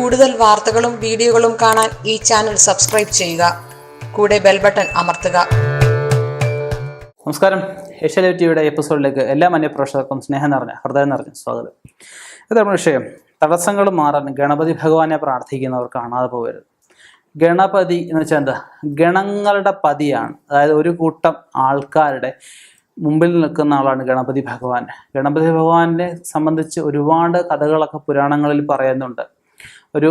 കൂടുതൽ വാർത്തകളും വീഡിയോകളും കാണാൻ ഈ ചാനൽ സബ്സ്ക്രൈബ് ചെയ്യുക. കൂടെ ബെൽ ബട്ടൺ അമർത്തുക. നമസ്കാരം. ഏഷ്യാനെറ്റ് ടിവിയുടെ എപ്പിസോഡിലേക്ക് എല്ലാ മാന്യപ്രേക്ഷകർക്കും ഹൃദയം നിറഞ്ഞ സ്വാഗതം. ഇതാണ് വിഷയം. തടസ്സങ്ങൾ മാറാൻ ഗണപതി ഭഗവാനെ പ്രാർത്ഥിക്കുന്നവർ കാണാതെ പോകരുത്. ഗണപതി എന്ന് വെച്ചാൽ എന്താ? ഗണങ്ങളുടെ പതിയാണ്. അതായത് ഒരു കൂട്ടം ആൾക്കാരുടെ മുമ്പിൽ നിൽക്കുന്ന ആളാണ് ഗണപതി ഭഗവാൻ. ഗണപതി ഭഗവാനെ സംബന്ധിച്ച് ഒരുപാട് കഥകളൊക്കെ പുരാണങ്ങളിൽ പറയുന്നുണ്ട്. ഒരു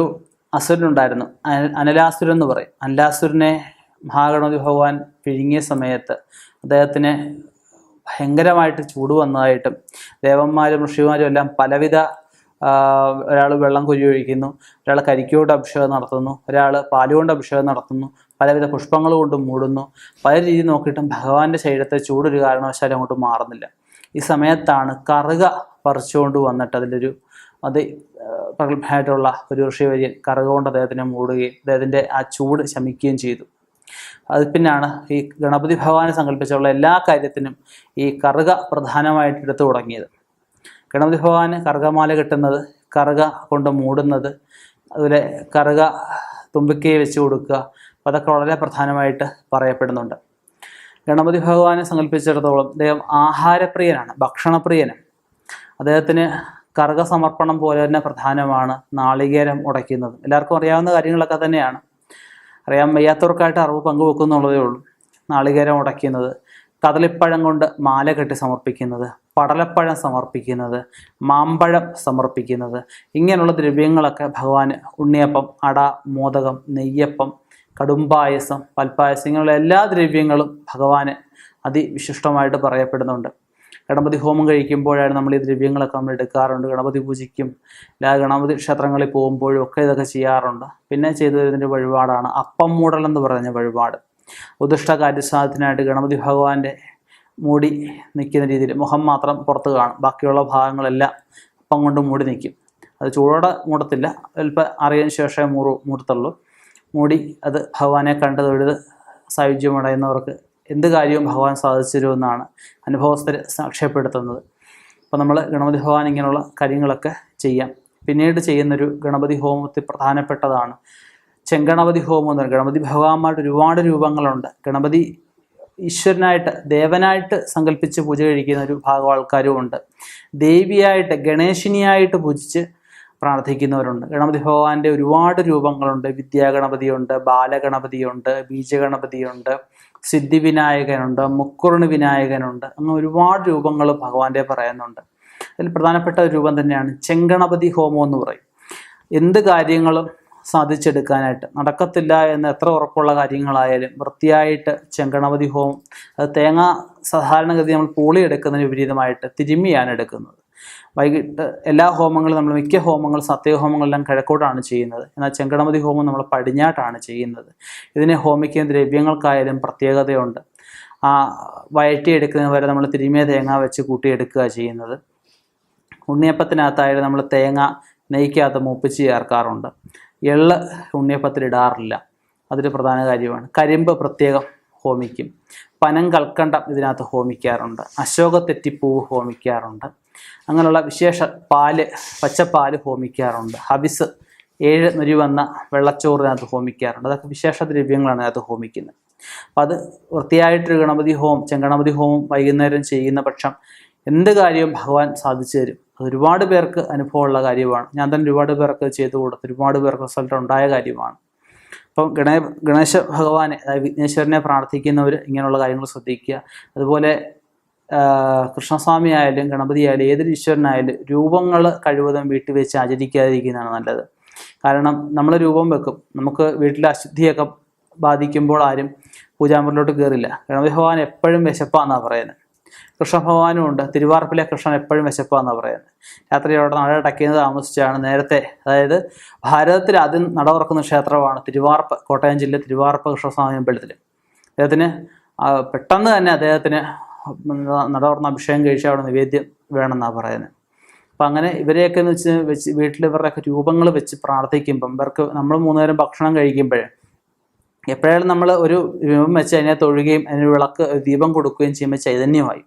അസുരനുണ്ടായിരുന്നു, അനലാസുരൻ എന്ന് പറയും. അനലാസുരനെ മഹാഗണപതി ഭഗവാൻ വിഴുങ്ങിയ സമയത്ത് അദ്ദേഹത്തിന് ഭയങ്കരമായിട്ട് ചൂട് വന്നതായിട്ടും ദേവന്മാരും ഋഷിമാരും എല്ലാം പലവിധ ഒരാൾ വെള്ളം കുരി ഒഴിക്കുന്നു, ഒരാൾ കരിക്കുകൊണ്ട് അഭിഷേകം നടത്തുന്നു, ഒരാൾ പാലുകൊണ്ട് അഭിഷേകം നടത്തുന്നു, പലവിധ പുഷ്പങ്ങൾ കൊണ്ട് മൂടുന്നു. പല രീതി നോക്കിയിട്ടും ഭഗവാന്റെ ശരീരത്തെ ചൂടൊരു കാരണവശാലും അങ്ങോട്ട് മാറുന്നില്ല. ഈ സമയത്താണ് കറുക പറിച്ചുകൊണ്ട് വന്നിട്ട് അതിലൊരു പ്രഗത്ഭനായിട്ടുള്ള ഒരു ഋഷിവര്യൻ കറുക കൊണ്ട് അദ്ദേഹത്തിനെ മൂടുകയും അദ്ദേഹത്തിൻ്റെ ആ ചൂട് ശമിക്കുകയും ചെയ്തു. അത് പിന്നാണ് ഈ ഗണപതി ഭഗവാനെ സങ്കല്പിച്ചുള്ള എല്ലാ കാര്യത്തിനും ഈ കറുക പ്രധാനമായിട്ട് എടുത്തു തുടങ്ങിയത്. ഗണപതി ഭഗവാന് കറുകമാല കെട്ടുന്നത്, കറുക കൊണ്ട് മൂടുന്നത്, അതുപോലെ കറുക തുമ്പിക്കൈ വെച്ച് കൊടുക്കുക, അതൊക്കെ വളരെ പ്രധാനമായിട്ട് പറയപ്പെടുന്നുണ്ട്. ഗണപതി ഭഗവാനെ സങ്കല്പിച്ചിടത്തോളം അദ്ദേഹം ആഹാരപ്രിയനാണ്, ഭക്ഷണപ്രിയന്. അദ്ദേഹത്തിന് കറുക സമർപ്പണം പോലെ തന്നെ പ്രധാനമാണ് നാളികേരം ഉടയ്ക്കുന്നത്. എല്ലാവർക്കും അറിയാവുന്ന കാര്യങ്ങളൊക്കെ തന്നെയാണ്. അറിയാൻ വയ്യാത്തവർക്കായിട്ട് അറിവ് പങ്കുവെക്കുന്നുള്ളതേ ഉള്ളൂ. നാളികേരം ഉടയ്ക്കുന്നത്, കദളിപ്പഴം കൊണ്ട് മാല കെട്ടി സമർപ്പിക്കുന്നത്, പടലപ്പഴം സമർപ്പിക്കുന്നത്, മാമ്പഴം സമർപ്പിക്കുന്നത്, ഇങ്ങനെയുള്ള ദ്രവ്യങ്ങളൊക്കെ ഭഗവാന് ഉണ്ണിയപ്പം, അട, മോദകം, നെയ്യപ്പം, കടുംപായസം, പൽപ്പായസം, ഇങ്ങനെയുള്ള എല്ലാ ദ്രവ്യങ്ങളും ഭഗവാന് അതിവിശിഷ്ടമായിട്ട് പറയപ്പെടുന്നുണ്ട്. ഗണപതി ഹോമം കഴിക്കുമ്പോഴാണ് നമ്മൾ ഈ ദ്രവ്യങ്ങളൊക്കെ നമ്മൾ എടുക്കാറുണ്ട്. ഗണപതി പൂജയ്ക്കും എല്ലാ ഗണപതി ക്ഷേത്രങ്ങളിൽ പോകുമ്പോഴും ഒക്കെ ഇതൊക്കെ ചെയ്യാറുണ്ട്. പിന്നെ ചെയ്തു വരുന്നതിൻ്റെ വഴിപാടാണ് അപ്പം മൂടൽ എന്ന് പറയുന്ന വഴിപാട്. ഉദ്ദിഷ്ട കാര്യസാധനത്തിനായിട്ട് ഗണപതി ഭഗവാന്റെ മൂടി നിൽക്കുന്ന രീതിയിൽ മുഖം മാത്രം പുറത്ത് കാണും, ബാക്കിയുള്ള ഭാഗങ്ങളെല്ലാം അപ്പം കൊണ്ട് മൂടി നിൽക്കും. അത് ചൂടോടെ മൂടത്തില്ല, അല്പം അറിയതിന് ശേഷമേ മൂടത്തുള്ളൂ. മൂടി അത് ഭഗവാനെ കണ്ട് തൊഴുത് സായുജ്യമടയുന്നവർക്ക് എന്ത് കാര്യവും ഭഗവാൻ സാധിച്ചു തരുമെന്നാണ് അനുഭവസ്ഥർ സാക്ഷ്യപ്പെടുത്തുന്നത്. അപ്പോൾ നമ്മൾ ഗണപതി ഭഗവാൻ ഇങ്ങനെയുള്ള കാര്യങ്ങളൊക്കെ ചെയ്യാം. പിന്നീട് ചെയ്യുന്നൊരു ഗണപതി ഹോമത്തിൽ പ്രധാനപ്പെട്ടതാണ് ചെങ്കണപതി ഹോമം എന്ന് പറയുന്നത്. ഗണപതി ഭഗവാന്മാരുടെ ഒരുപാട് രൂപങ്ങളുണ്ട്. ഗണപതി ഈശ്വരനായിട്ട്, ദേവനായിട്ട് സങ്കല്പിച്ച് പൂജ കഴിക്കുന്ന ഒരു ഭാഗം ആൾക്കാരും ഉണ്ട്. ദേവിയായിട്ട്, ഗണേശിനിയായിട്ട് പൂജിച്ച് പ്രാർത്ഥിക്കുന്നവരുണ്ട്. ഗണപതി ഭഗവാന്റെ ഒരുപാട് രൂപങ്ങളുണ്ട്. വിദ്യാഗണപതിയുണ്ട്, ബാലഗണപതിയുണ്ട്, ബീജഗണപതിയുണ്ട്, സിദ്ധിവിനായകനുണ്ട്, മുക്കുറുണി വിനായകനുണ്ട്. അങ്ങനെ ഒരുപാട് രൂപങ്ങൾ ഭഗവാന്റെ പറയുന്നുണ്ട്. അതിൽ പ്രധാനപ്പെട്ട ഒരു രൂപം തന്നെയാണ് ചെങ്കണപതി ഹോമം എന്ന് പറയും. എന്ത് കാര്യങ്ങളും സാധിച്ചെടുക്കാനായിട്ട്, നടക്കത്തില്ല എന്ന് എത്ര ഉറപ്പുള്ള കാര്യങ്ങളായാലും വൃത്തിയായിട്ട് ചെങ്കണപതി ഹോമം, അത് തേങ്ങ സാധാരണഗതി നമ്മൾ പൂളിയെടുക്കുന്നതിന് വിപരീതമായിട്ട് തിരുമ്മിയാണ് എടുക്കുന്നത്. വൈകിട്ട് എല്ലാ ഹോമങ്ങളും, നമ്മൾ മിക്ക ഹോമങ്ങളും സത്യഹോമങ്ങളെല്ലാം കിഴക്കോട്ടാണ് ചെയ്യുന്നത്. എന്നാൽ ചെങ്കണപതി ഹോമം നമ്മൾ പടിഞ്ഞാട്ടാണ് ചെയ്യുന്നത്. ഇതിനെ ഹോമിക്കുന്ന ദ്രവ്യങ്ങൾക്കായാലും പ്രത്യേകതയുണ്ട്. വയറ്റിയെടുക്കുന്നതിന് വരെ നമ്മൾ തിരുമിയ തേങ്ങ വെച്ച് കൂട്ടിയെടുക്കുക ചെയ്യുന്നത്. ഉണ്ണിയപ്പത്തിനകത്തായാലും നമ്മൾ തേങ്ങ നെയ്ക്കകത്ത് മൂപ്പിച്ച് ചേർക്കാറുണ്ട്. എള്ള് ഉണ്ണിയപ്പത്തിലിടാറില്ല, അതൊരു പ്രധാന കാര്യമാണ്. കരിമ്പ് പ്രത്യേകം ഹോമിക്കും. പനം കൽക്കണ്ടം ഇതിനകത്ത് ഹോമിക്കാറുണ്ട്. അശോകത്തെറ്റിപ്പൂവ് ഹോമിക്കാറുണ്ട്. അങ്ങനെയുള്ള വിശേഷ പാല്, പച്ചപ്പാല് ഹോമിക്കാറുണ്ട്. ഹവിസ് 7 നുരി വന്ന വെള്ളച്ചോറിനകത്ത് ഹോമിക്കാറുണ്ട്. അതൊക്കെ വിശേഷ ദ്രവ്യങ്ങളാണ് അതിനകത്ത് ഹോമിക്കുന്നത്. അപ്പം അത് വൃത്തിയായിട്ടൊരു ഗണപതി ഹോമം, ചെങ്കണപതി ഹോമം വൈകുന്നേരം ചെയ്യുന്ന പക്ഷം എന്ത് കാര്യവും ഭഗവാൻ സാധിച്ചു തരും. അത് ഒരുപാട് പേർക്ക് അനുഭവമുള്ള കാര്യമാണ്. ഞാൻ തന്നെ ഒരുപാട് പേർക്ക് ചെയ്തു കൊടുത്ത് ഒരുപാട് പേർക്ക് റിസൾട്ട് ഉണ്ടായ കാര്യമാണ്. അപ്പം ഗണേശ ഭഗവാനെ, അതായത് വിഘ്നേശ്വരനെ പ്രാർത്ഥിക്കുന്നവർ ഇങ്ങനെയുള്ള കാര്യങ്ങൾ ശ്രദ്ധിക്കുക. അതുപോലെ കൃഷ്ണസ്വാമി ആയാലും ഗണപതി ആയാലും ഏതൊരു ഈശ്വരനായാലും രൂപങ്ങൾ കഴിവതും വീട്ടിൽ വെച്ച് ആചരിക്കാതിരിക്കുന്നതാണ് നല്ലത്. കാരണം നമ്മൾ രൂപം വെക്കും, നമുക്ക് വീട്ടിലെ അശുദ്ധിയൊക്കെ ബാധിക്കുമ്പോൾ ആരും പൂജാമുറിലോട്ട് കയറില്ല. ഗണപതി ഭഗവാൻ എപ്പോഴും വിശപ്പാന്നാണ് പറയുന്നത്. കൃഷ്ണഭഗവാനും ഉണ്ട്. തിരുവാർപ്പിലെ കൃഷ്ണൻ എപ്പോഴും വിശപ്പാന്നാണ് പറയുന്നത്. രാത്രി അവിടെ നട അടയ്ക്കുന്നത് താമസിച്ചാണ്. നേരത്തെ, അതായത് ഭാരതത്തിൽ ആദ്യം നട തുറക്കുന്ന ക്ഷേത്രമാണ് തിരുവാർപ്പ്, കോട്ടയം ജില്ല തിരുവാർപ്പ് കൃഷ്ണസ്വാമി അമ്പലത്തിൽ. അദ്ദേഹത്തിന് പെട്ടെന്ന് തന്നെ അദ്ദേഹത്തിന് നട തുറന്ന് അഭിഷേകം കഴിച്ചാൽ അവിടെ നിവേദ്യം വേണമെന്നാണ് പറയുന്നത്. അപ്പം അങ്ങനെ ഇവരെയൊക്കെ വെച്ച് വീട്ടിൽ ഇവരുടെയൊക്കെ രൂപങ്ങൾ വെച്ച് പ്രാർത്ഥിക്കുമ്പം ഇവർക്ക്, നമ്മൾ 3 നേരം ഭക്ഷണം കഴിക്കുമ്പോഴേ എപ്പോഴായാലും നമ്മൾ ഒരു രൂപം വെച്ച് അതിനെ തൊഴുകയും അതിന് വിളക്ക് ദീപം കൊടുക്കുകയും ചെയ്യുമ്പോൾ ചൈതന്യമായി.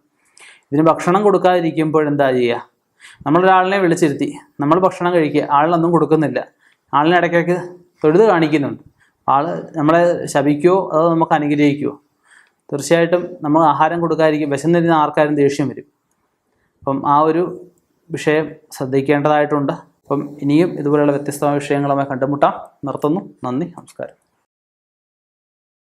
ഇതിന് ഭക്ഷണം കൊടുക്കാതിരിക്കുമ്പോൾ എന്താ ചെയ്യുക? നമ്മളൊരാളിനെ വിളിച്ചിരുത്തി നമ്മൾ ഭക്ഷണം കഴിക്കുക, ആളിനൊന്നും കൊടുക്കുന്നില്ല, ആളിനെ ഇടയ്ക്കിടയ്ക്ക് തൊഴുത് കാണിക്കുന്നുണ്ട്. ആൾ നമ്മളെ ശപിക്കുമോ അതോ നമുക്ക് അനുഗ്രഹിക്കുമോ? തീർച്ചയായിട്ടും നമ്മൾ ആഹാരം കൊടുക്കാതിരിക്കും, വിശന്നിരുന്ന ആർക്കാരും ദേഷ്യം വരും. അപ്പം ആ ഒരു വിഷയം ശ്രദ്ധിക്കേണ്ടതായിട്ടുണ്ട്. അപ്പം ഇനിയും ഇതുപോലെയുള്ള വ്യത്യസ്തമായ വിഷയങ്ങളുമായി കണ്ടുമുട്ടാം. നിർത്തുന്നു. നന്ദി, നമസ്കാരം.